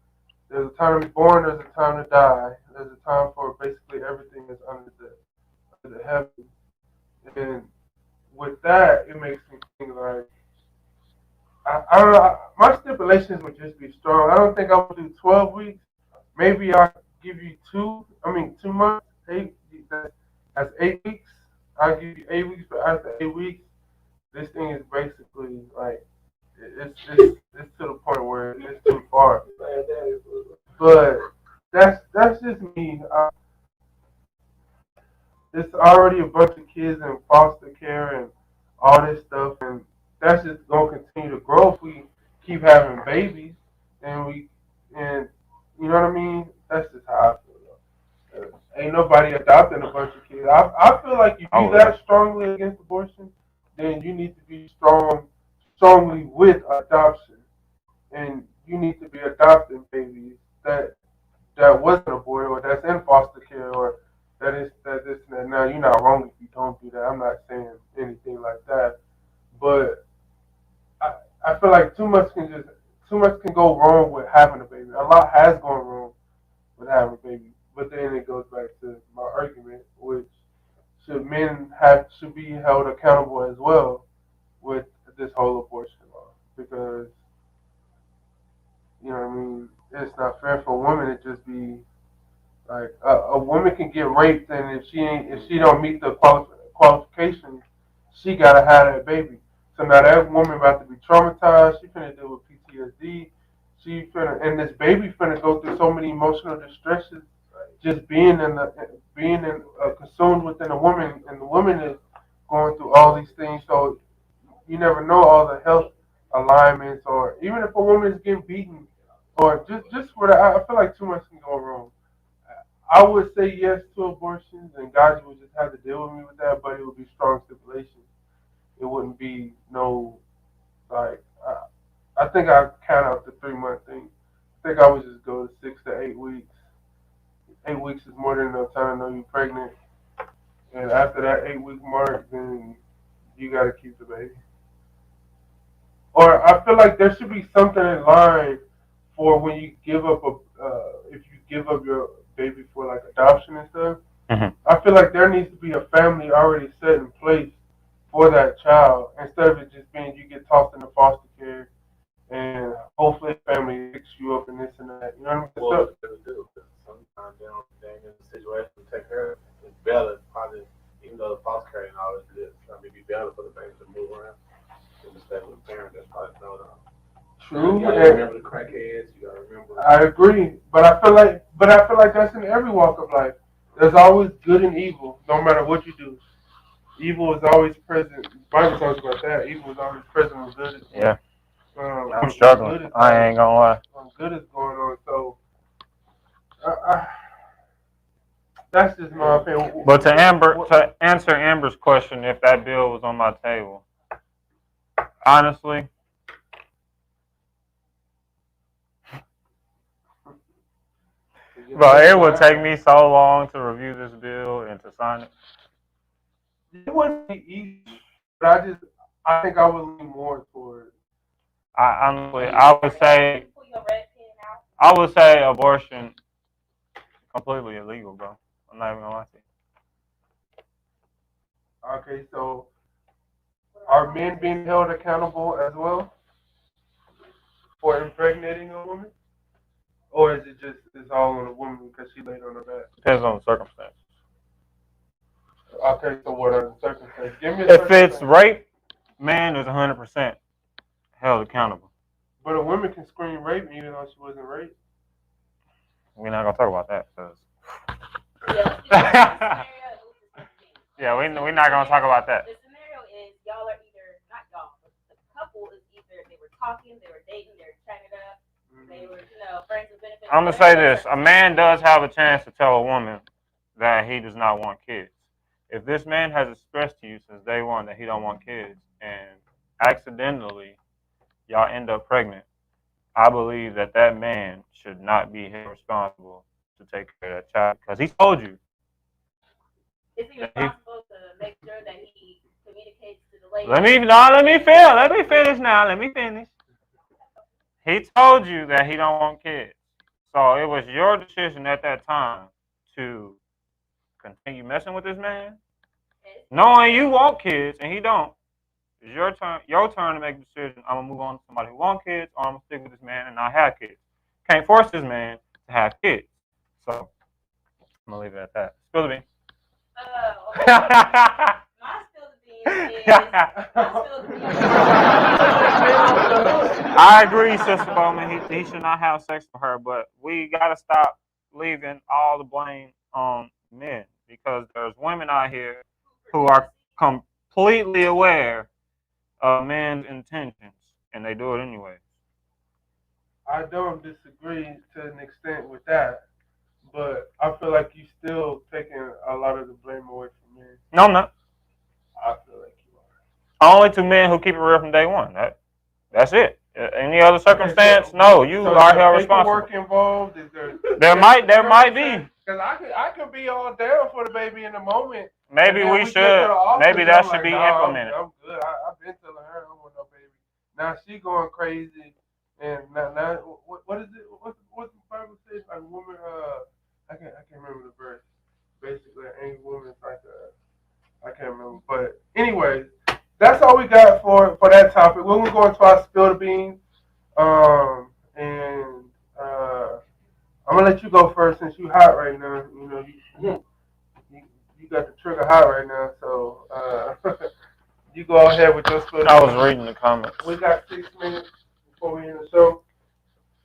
there's a time to be born, there's a time to die, there's a time for basically everything that's under the heaven. And with that, it makes me think like I don't know. My stipulations would just be strong. I don't think I would do 12 weeks. Maybe I'll give you 2 months. That's 8 weeks. I'll give you 8 weeks, but after 8 weeks, this thing is basically like it's to the point where it's too far. But that's just me. It's already a bunch of kids in foster care and all this stuff, and that's just gonna continue to grow if we keep having babies, and you know what I mean. That's just how I feel. Ain't nobody adopting a bunch of kids. I feel like if you that strongly against abortion, then you need to be strongly with adoption, and you need to be adopting babies that wasn't aborted or that's in foster care or that this and that. Now you're not wrong if you don't do that. I'm not saying anything like that, but I feel like too much can go wrong with having a baby. A lot has gone wrong with having a baby, but then it goes back to my argument, which should be held accountable as well with this whole abortion law because you know what I mean. It's not fair for a woman to just be like a woman can get raped, and if she don't meet the qualifications, she gotta have that baby. So now that woman about to be traumatized. She finna deal with PTSD. And this baby finna go through so many emotional distresses. Just consumed within a woman, and the woman is going through all these things. So you never know all the health alignments, or even if a woman is getting beaten, or just for that, I feel like too much can go wrong. I would say yes to abortions, and God would just have to deal with me with that, but it would be strong stipulations. It wouldn't be no, like, I think I count out the 3 month thing. I think I would just go to 6 to 8 weeks. 8 weeks is more than enough time to know you're pregnant. And after that 8 week mark, then you got to keep the baby. Or I feel like there should be something in line for when you give up if you give up your baby for like adoption and stuff. Mm-hmm. I feel like there needs to be a family already set in place for that child instead of it just being you get tossed into foster care and hopefully a family picks you up and this and that. You know what I mean? Well, they do. Sometimes they're in a situation to take care of it. It's better, probably, even though the foster care and all is good, it's going to be better for the baby to move around than to stay with the parent that's probably thrown out. True. You gotta remember the crackheads. You gotta remember. I agree, but I feel like that's in every walk of life. There's always good and evil, no matter what you do. Evil is always present. The Bible talks about that. Evil is always present when good is. Yeah. I'm struggling. I ain't gonna lie. When good is going on, so that's just my opinion. But to answer Amber's question, if that bill was on my table, honestly. But it would take me so long to review this bill and to sign it. It wouldn't be easy, but I think I would lean more toward. I would say abortion completely illegal, bro. I'm not even gonna lie to you. Okay, so are men being held accountable as well for impregnating a woman? Or is it just it's all on the woman because she laid on her back? Depends on the circumstance. Okay, so what are the circumstances? Give me a If it's rape, man is 100% held accountable. But a woman can scream rape even though she wasn't raped. We're not gonna talk about that, cause yeah, we're not gonna talk about that. The scenario is y'all are either not y'all, but the couple is either they were talking, they were dating, they were chatting it up, they were friends with benefits. I'm gonna say this: a man does have a chance to tell a woman that he does not want kids. If this man has expressed to you since day one that he don't want kids, and accidentally y'all end up pregnant, I believe that man should not be held responsible to take care of that child because he told you. Is he responsible to make sure that he communicates to the lady? Let me finish now. Let me finish. He told you that he don't want kids. So it was your decision at that time to continue messing with this man, knowing you want kids and he don't. It's your turn to make a decision. I'm gonna move on to somebody who wants kids, or I'm gonna stick with this man and not have kids. Can't force this man to have kids. So I'm gonna leave it at that. Spill the beans. My spill the beans is I agree, Sister Bowman. He should not have sex with her, but we gotta stop leaving all the blame on men because there's women out here who are completely aware of men's intentions, and they do it anyway. I don't disagree to an extent with that, but I feel like you're still taking a lot of the blame away from men. No, I'm not. I feel like you are. Only to men who keep it real from day one. That's it. Any other circumstance? No, you are held responsible. Work involved? Is there might be. Because I could be all down for the baby in the moment. Maybe we should. Maybe that should be implemented. I'm good. I've been telling her I don't want no baby. Now she going crazy, and now what is it? What's the Bible say? Like a woman. I can't remember the verse. Basically, any woman's like I can't remember. But anyways, that's all we got for that topic. We're gonna go into our spill the beans. And I'm gonna let you go first since you hot right now. You know, you got the trigger hot right now, so you go ahead with your spill. I was reading the comments. We got 6 minutes before we end the show.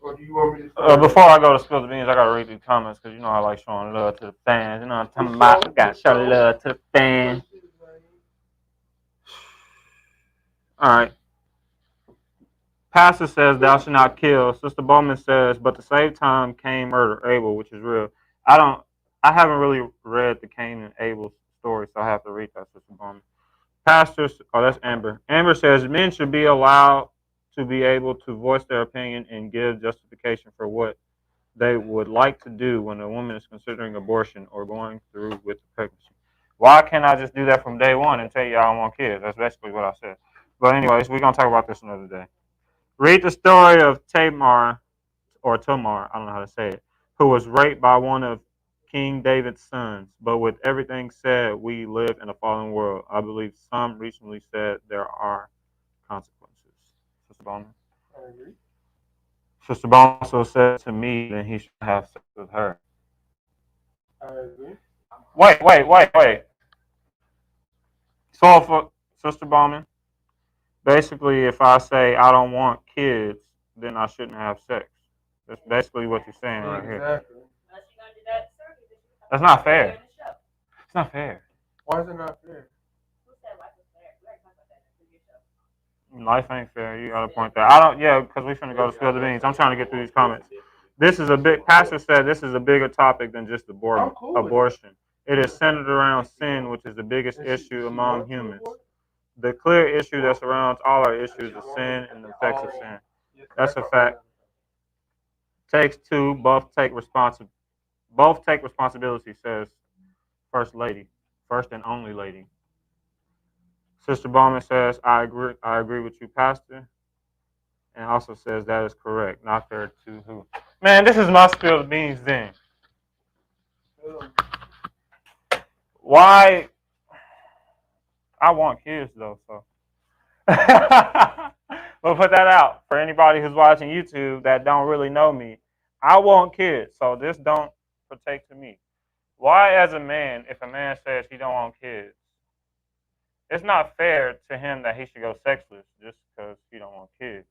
Or do you want me to before I go to spill the beans, I gotta read these comments because you know I like showing love to the fans. You know what I'm talking about? I gotta show love to the fans. All right. Pastor says, "Thou shalt not kill." Sister Bowman says, "But the same time, Cain murdered Abel," which is real. I haven't really read the Cain and Abel story, so I have to read that, Sister Bowman. Pastors, that's Amber. Amber says men should be allowed to be able to voice their opinion and give justification for what they would like to do when a woman is considering abortion or going through with the pregnancy. Why can't I just do that from day one and tell you I don't want kids? That's basically what I said. But anyways, we're going to talk about this another day. Read the story of Tamar, I don't know how to say it, who was raped by one of King David's sons. But with everything said, we live in a fallen world. I believe some recently said there are consequences. Sister Bowman? I agree. Sister Bowman also said to me that he should have sex with her. I agree. Wait. So for Sister Bowman, basically, if I say I don't want kids, then I shouldn't have sex. That's basically what you're saying right here. That's not fair. It's not fair. Why is it not fair? Life ain't fair. You gotta point that. Because we finna go to spill the beans. I'm trying to get through these comments. Pastor said this is a bigger topic than just abortion. It is centered around sin, which is the biggest issue among humans. The clear issue that surrounds all our issues is sin and the effects of sin. That's a fact. Takes two, both take responsibility, says First Lady, first and only lady. Sister Bowman says, I agree with you, Pastor. And also says that is correct. Not there to who. Man, this is my spill the beans then. Why? I want kids though, so. We'll put that out for anybody who's watching YouTube that don't really know me. I want kids, so this don't pertain to me. Why, as a man, if a man says he don't want kids, it's not fair to him that he should go sexless just because he don't want kids.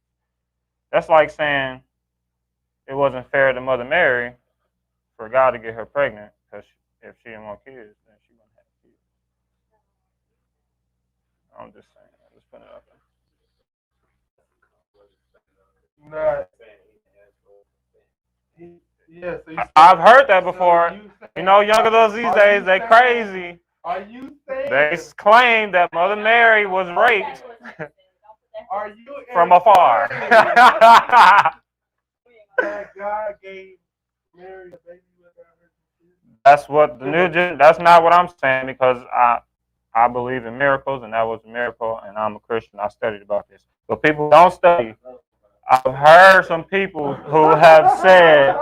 That's like saying it wasn't fair to Mother Mary for God to get her pregnant because if she didn't want kids, then she wouldn't have kids. I'm just saying. I'm just putting it up Not. Yeah, so I've heard that before. You know, young adults these days, they crazy. Are you saying They claim that Mother Mary was raped are you from afar. that God gave Mary a baby without her? That's what the new gen. That's not what I'm saying because I believe in miracles and that was a miracle and I'm a Christian. I studied about this. But people don't study. I've heard some people who have said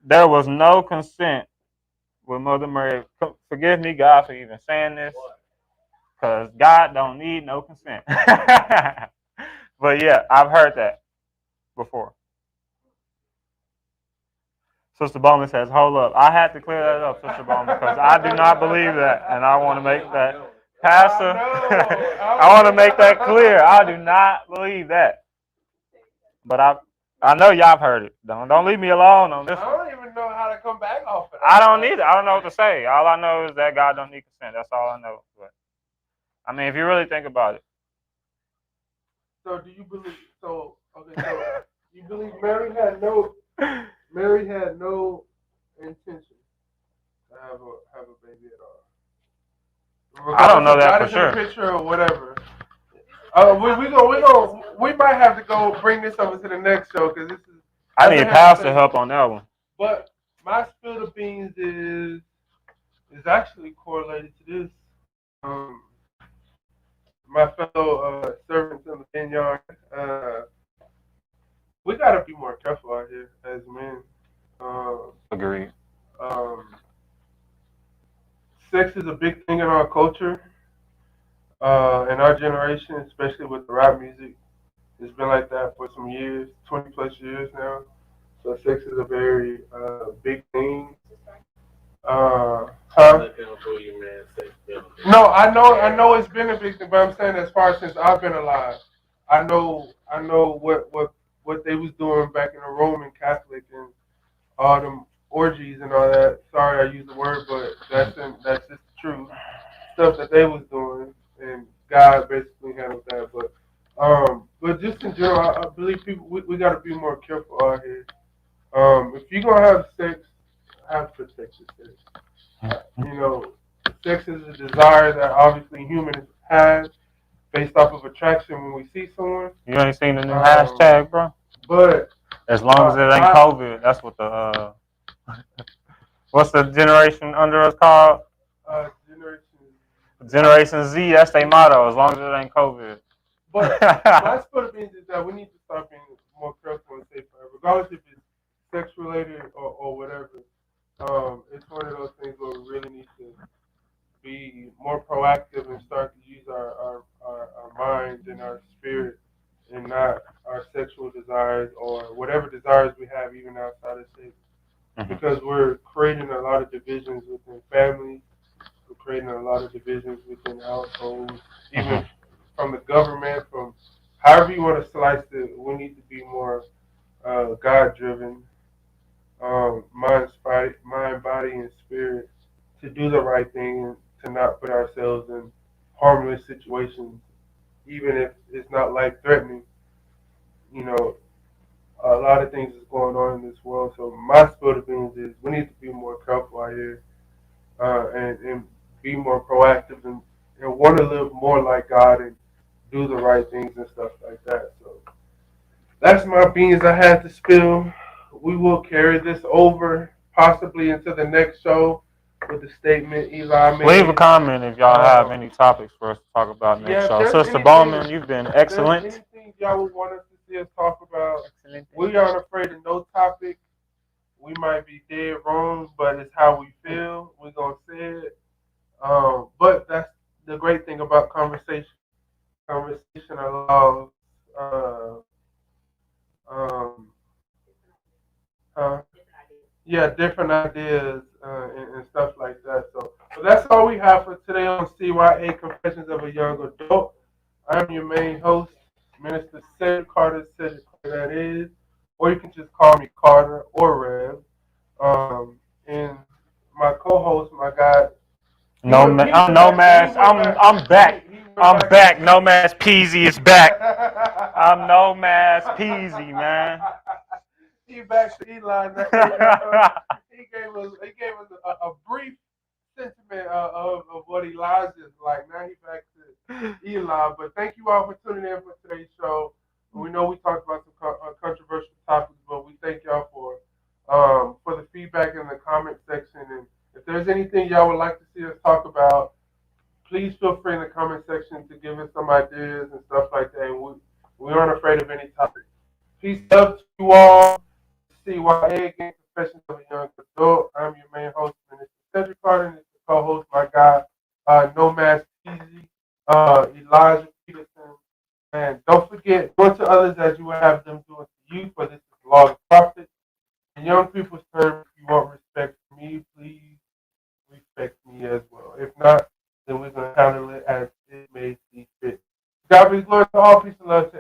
there was no consent with Mother Mary. Forgive me, God, for even saying this, because God don't need no consent. But yeah, I've heard that before. Sister Bowman says, hold up. I had to clear that up, Sister Bowman, because I do not believe that, and I want to make that, Pastor, I want to make that clear. I do not believe that. But I know y'all have heard it. Don't leave me alone on this I one. don't even know how to come back off of that. I don't need it. I don't know what to say. All I know is that God don't need consent. That's all I know. But I mean, if you really think about it. So do you believe? So okay. So you believe Mary had no intention to have a baby at all. I don't know that for sure. Picture or whatever. We might have to go bring this over to the next show because this is. I need Pastor help on that one. But my spill of beans is actually correlated to this. My fellow servants in the vineyard, we gotta be more careful out here as men. Agreed. Sex is a big thing in our culture, in our generation, especially with the rap music. It's been like that for some years, 20 plus years now. So sex is a very big thing. No, I know it's been a big thing, but I'm saying as far since I've been alive, I know what they was doing back in the Roman Catholic and all them orgies and all that. Sorry I used the word, but that's just the truth. Stuff that they was doing, and God basically handled that. But just in general, I believe people we got to be more careful out here. If you're gonna have sex, have protected sex. Sex is a desire that obviously humans have based off of attraction when we see someone. You ain't seen the new hashtag, bro? But as long as it ain't COVID, that's what the what's the generation under us called? Generation Z. That's their motto. As long as it ain't COVID. But my split opinion is that we need to start being more careful and safer, regardless if it's sex related or whatever. It's one of those things where we really need to be more proactive and start to use our minds and our spirit and not our sexual desires or whatever desires we have even outside of sex. Because we're creating a lot of divisions within families, we're creating a lot of divisions within households, even from the government, from however you want to slice it. We need to be more God-driven, mind, body, and spirit to do the right thing and to not put ourselves in harmless situations, even if it's not life-threatening. A lot of things is going on in this world. So my spirit of things is we need to be more careful out here and be more proactive and want to live more like God and do the right things and stuff like that. So that's my beans I had to spill. We will carry this over possibly into the next show with the statement Eli made. Leave a comment if y'all have any topics for us to talk about next show. Sister Bowman, you've been excellent. If there's anything y'all would want us to see us talk about, we aren't afraid of no topic. We might be dead wrong, but it's how we feel. We're going to say it. But that's the great thing about conversation. Conversation allows different ideas and stuff like that. So that's all we have for today on CYA Confessions of a Young Adult. I'm your main host, Minister Cedric Carter, Cedric Carter that is, or you can just call me Carter or Rev. And my co-host, my guy. I'm back. I'm back. No Mass Peasy is back. I'm No Mass Peasy, man. He back to Eli. He gave us a brief sentiment of what Elijah is like. Now he's back to Eli. But thank you all for tuning in for today's show. We know we talked about some controversial topics, but we thank y'all for the feedback in the comment section. And if there's anything y'all would like to see us talk about, please feel free in the comment section to give us some ideas and stuff like that. And we aren't afraid of any topic. Peace up to you all. CYA again, Confessions of a Young Adult. I'm your main host, Minister Cedric Carter, and the co-host, my guy, No Mass Peasy, Elijah Peterson. And don't forget, do unto others as you would have them do unto you, for this is the law of the prophet. In young people's terms, if you want respect from me, please respect me as well. If not, then we're going to handle it as it may see fit. God be glory to all, peace and love to